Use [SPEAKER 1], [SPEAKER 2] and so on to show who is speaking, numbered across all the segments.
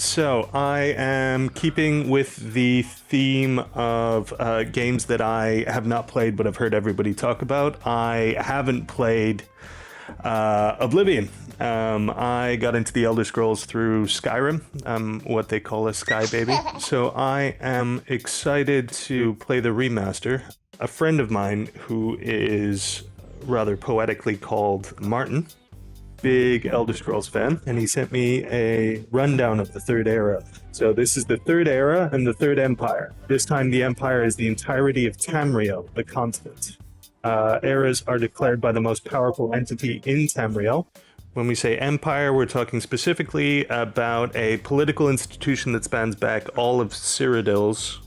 [SPEAKER 1] So I am keeping with the theme of games that I have not played but I've heard everybody talk about. I haven't played Oblivion. I got into the Elder Scrolls through Skyrim, what they call a Sky Baby. So I am excited to play the remaster. A friend of mine who is rather poetically called Martin, big Elder Scrolls fan, and he sent me a rundown of the Third Era. So this is the Third Era and the Third Empire. This time the Empire is the entirety of Tamriel, the continent. Eras are declared by the most powerful entity in Tamriel. When we say empire, we're talking specifically about a political institution that spans back all of Cyrodiil's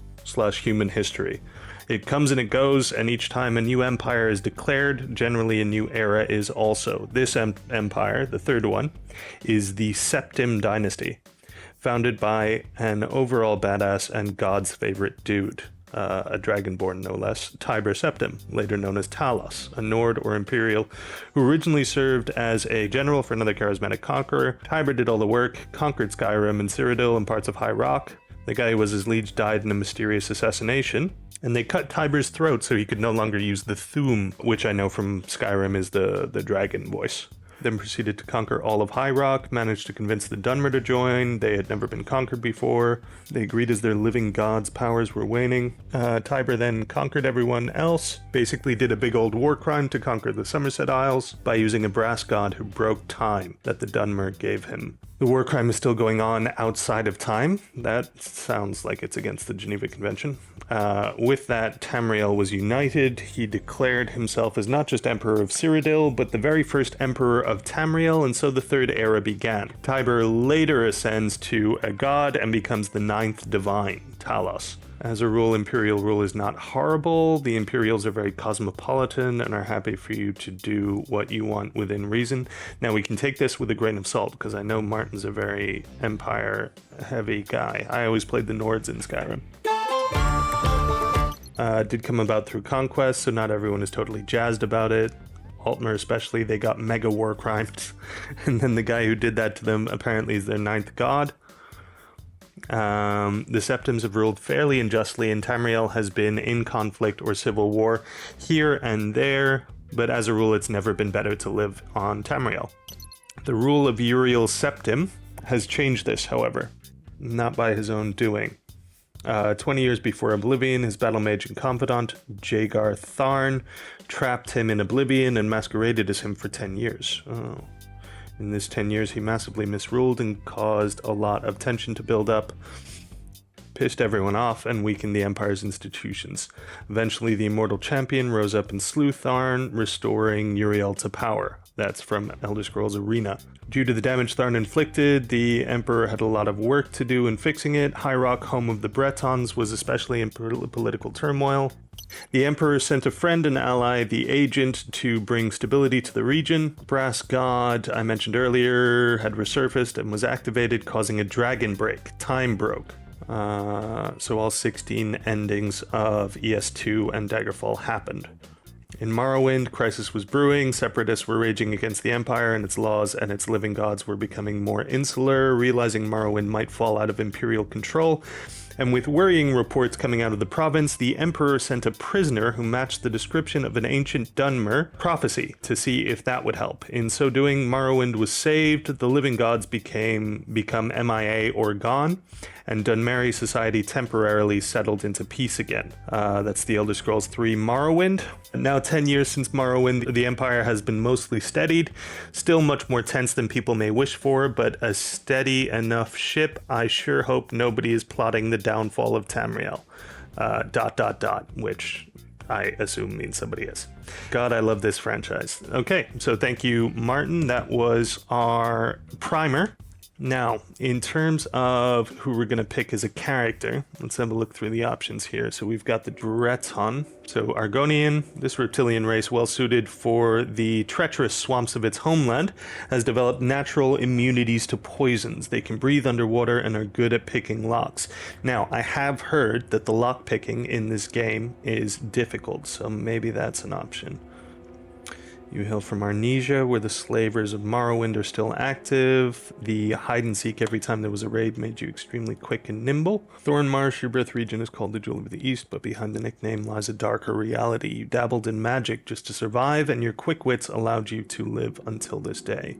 [SPEAKER 1] / human history. It comes and it goes, and each time a new empire is declared, generally a new era is also. This empire, the third one, is the Septim dynasty, founded by an overall badass and God's favorite dude, a dragonborn no less, Tiber Septim, later known as Talos, a Nord or Imperial, who originally served as a general for another charismatic conqueror. Tiber did all the work, conquered Skyrim and Cyrodiil and parts of High Rock. The guy who was his liege died in a mysterious assassination, and they cut Tiber's throat so he could no longer use the Thu'um, which I know from Skyrim is the dragon voice. Then proceeded to conquer all of High Rock, managed to convince the Dunmer to join. They had never been conquered before. They agreed as their living gods' powers were waning. Tiber then conquered everyone else, basically did a big old war crime to conquer the Somerset Isles by using a brass god who broke time that the Dunmer gave him. The war crime is still going on outside of time. That sounds like it's against the Geneva Convention. With that, Tamriel was united. He declared himself as not just Emperor of Cyrodiil, but the very first Emperor of Tamriel, and so the Third Era began. Tiber later ascends to a god and becomes the ninth divine, Talos. As a rule, Imperial rule is not horrible. The Imperials are very cosmopolitan and are happy for you to do what you want within reason. Now, we can take this with a grain of salt, because I know Martin's a very Empire-heavy guy. I always played the Nords in Skyrim. Did come about through conquest, so not everyone is totally jazzed about it. Altmer especially, they got mega war crimes. And then the guy who did that to them apparently is their ninth god. The Septims have ruled fairly unjustly, and Tamriel has been in conflict or civil war here and there, but as a rule it's never been better to live on Tamriel. The rule of Uriel Septim has changed this, however, not by his own doing. 20 years before Oblivion, his battle mage and confidant, Jagar Tharn, trapped him in Oblivion and masqueraded as him for 10 years. Oh. In this 10 years, he massively misruled and caused a lot of tension to build up, pissed everyone off, and weakened the Empire's institutions. Eventually, the Immortal Champion rose up and slew Tharn, restoring Uriel to power. That's from Elder Scrolls Arena. Due to the damage Tharn inflicted, the Emperor had a lot of work to do in fixing it. High Rock, home of the Bretons, was especially in political turmoil. The Emperor sent a friend and ally, the Agent, to bring stability to the region. Brass God, I mentioned earlier, had resurfaced and was activated, causing a dragon break. Time broke. So all 16 endings of ES2 and Daggerfall happened. In Morrowind, crisis was brewing, separatists were raging against the Empire and its laws, and its living gods were becoming more insular, realizing Morrowind might fall out of Imperial control. And with worrying reports coming out of the province, the Emperor sent a prisoner who matched the description of an ancient Dunmer prophecy to see if that would help. In so doing, Morrowind was saved, the living gods become MIA or gone, and Dunmeri society temporarily settled into peace again. That's the Elder Scrolls 3 Morrowind. Now 10 years since Morrowind, the Empire has been mostly steadied, still much more tense than people may wish for, but a steady enough ship. I sure hope nobody is plotting the downfall of Tamriel. ... which I assume means somebody is. God, I love this franchise. Okay, so thank you, Martin. That was our primer. Now, in terms of who we're going to pick as a character, let's have a look through the options here. So we've got the Breton, so Argonian. This reptilian race, well suited for the treacherous swamps of its homeland, has developed natural immunities to poisons. They can breathe underwater and are good at picking locks. Now, I have heard that the lock picking in this game is difficult, so maybe that's an option. You hail from Arnesia, where the slavers of Morrowind are still active. The hide and seek every time there was a raid made you extremely quick and nimble. Thornmarsh, your birth region, is called the Jewel of the East, but behind the nickname lies a darker reality. You dabbled in magic just to survive, and your quick wits allowed you to live until this day.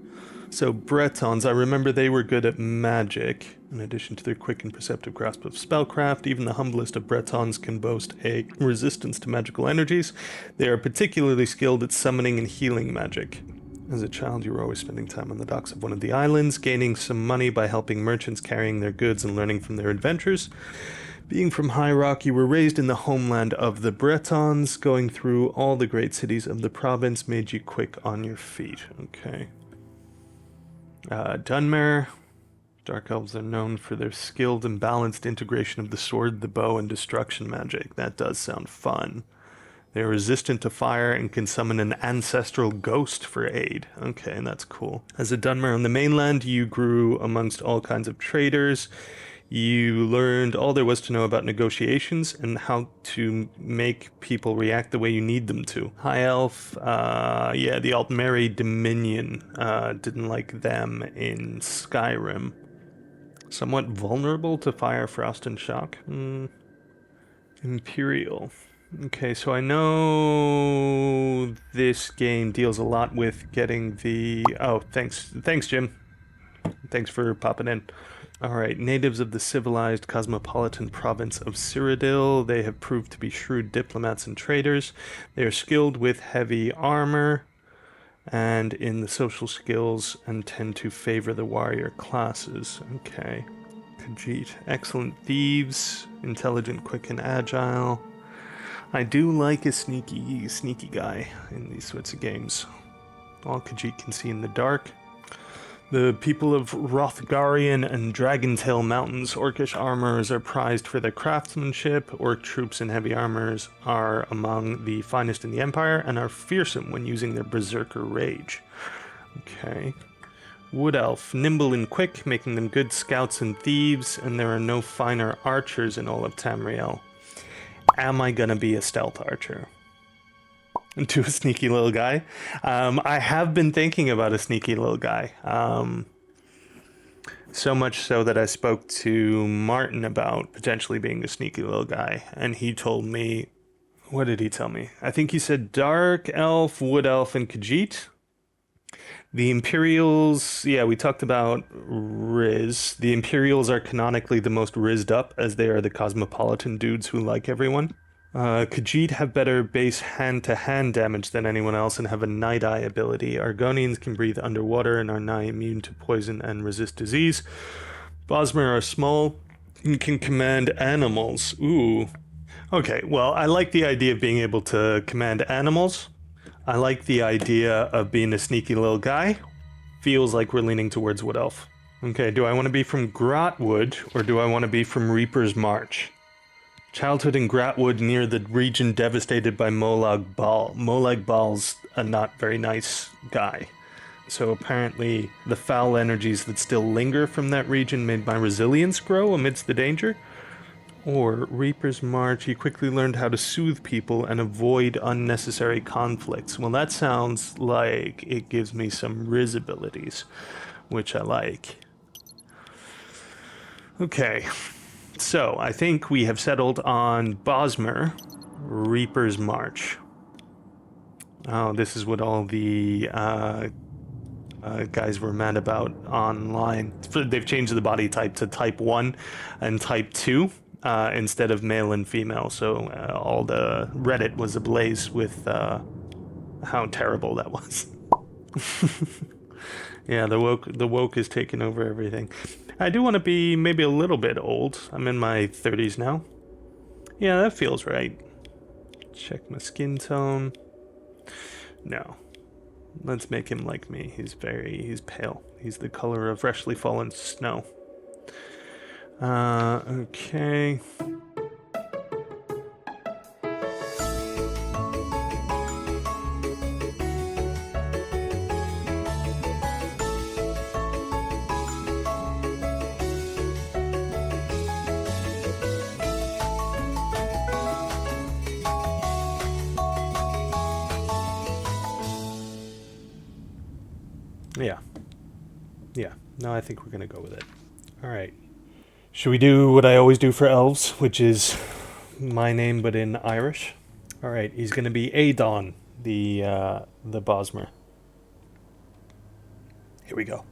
[SPEAKER 1] So Bretons, I remember they were good at magic. In addition to their quick and perceptive grasp of spellcraft, even the humblest of Bretons can boast a resistance to magical energies. They are particularly skilled at summoning and healing magic. As a child, you were always spending time on the docks of one of the islands, gaining some money by helping merchants carrying their goods and learning from their adventures. Being from High Rock, you were raised in the homeland of the Bretons. Going through all the great cities of the province made you quick on your feet. Okay. Dunmer. Dark Elves are known for their skilled and balanced integration of the sword, the bow, and destruction magic. That does sound fun. They are resistant to fire and can summon an ancestral ghost for aid. Okay, that's cool. As a Dunmer on the mainland, you grew amongst all kinds of traders. You learned all there was to know about negotiations and how to make people react the way you need them to. High Elf, yeah, the Altmeri Dominion, didn't like them in Skyrim. Somewhat vulnerable to fire, frost, and shock. Imperial. Okay, so I know this game deals a lot with getting the... Oh, thanks, Jim. Thanks for popping in. Alright, natives of the civilized cosmopolitan province of Cyrodiil. They have proved to be shrewd diplomats and traders. They are skilled with heavy armor and in the social skills and tend to favor the warrior classes. Okay. Khajiit. Excellent thieves. Intelligent, quick, and agile. I do like a sneaky guy in these sorts of games. All Khajiit can see in the dark. The people of Hrothgarian and Dragontail Mountains, Orcish armors are prized for their craftsmanship. Orc troops in heavy armors are among the finest in the Empire and are fearsome when using their berserker rage. Okay. Wood Elf, nimble and quick, making them good scouts and thieves, and there are no finer archers in all of Tamriel. Am I gonna be a stealth archer? To a sneaky little guy. I have been thinking about a sneaky little guy. So much so that I spoke to Martin about potentially being a sneaky little guy. And he told me... What did he tell me? I think he said Dark Elf, Wood Elf, and Khajiit. The Imperials... Yeah, we talked about Riz. The Imperials are canonically the most rizzed up, as they are the cosmopolitan dudes who like everyone. Khajiit have better base hand-to-hand damage than anyone else and have a Night Eye ability. Argonians can breathe underwater and are nigh immune to poison and resist disease. Bosmer are small and can command animals. Ooh. Okay, well, I like the idea of being able to command animals. I like the idea of being a sneaky little guy. Feels like we're leaning towards Wood Elf. Okay, do I want to be from Grotwood or do I want to be from Reaper's March? Childhood in Gratwood near the region devastated by Molag Bal. Molag Bal's a not very nice guy. So apparently the foul energies that still linger from that region made my resilience grow amidst the danger. Or Reaper's March, you quickly learned how to soothe people and avoid unnecessary conflicts. Well, that sounds like it gives me some Riz abilities, which I like. Okay. So, I think we have settled on Bosmer, Reaper's March. Oh, this is what all the guys were mad about online. They've changed the body type to type 1 and type 2 instead of male and female. So, all the Reddit was ablaze with how terrible that was. Yeah, the woke is taking over everything. I do want to be maybe a little bit old. I'm in my 30s now. Yeah, that feels right. Check my skin tone. No. Let's make him like me. He's pale. He's the color of freshly fallen snow. Okay. Yeah. Yeah. No, I think we're going to go with it. All right. Should we do what I always do for elves, which is my name but in Irish? All right. He's going to be Aodhán, the Bosmer. Here we go.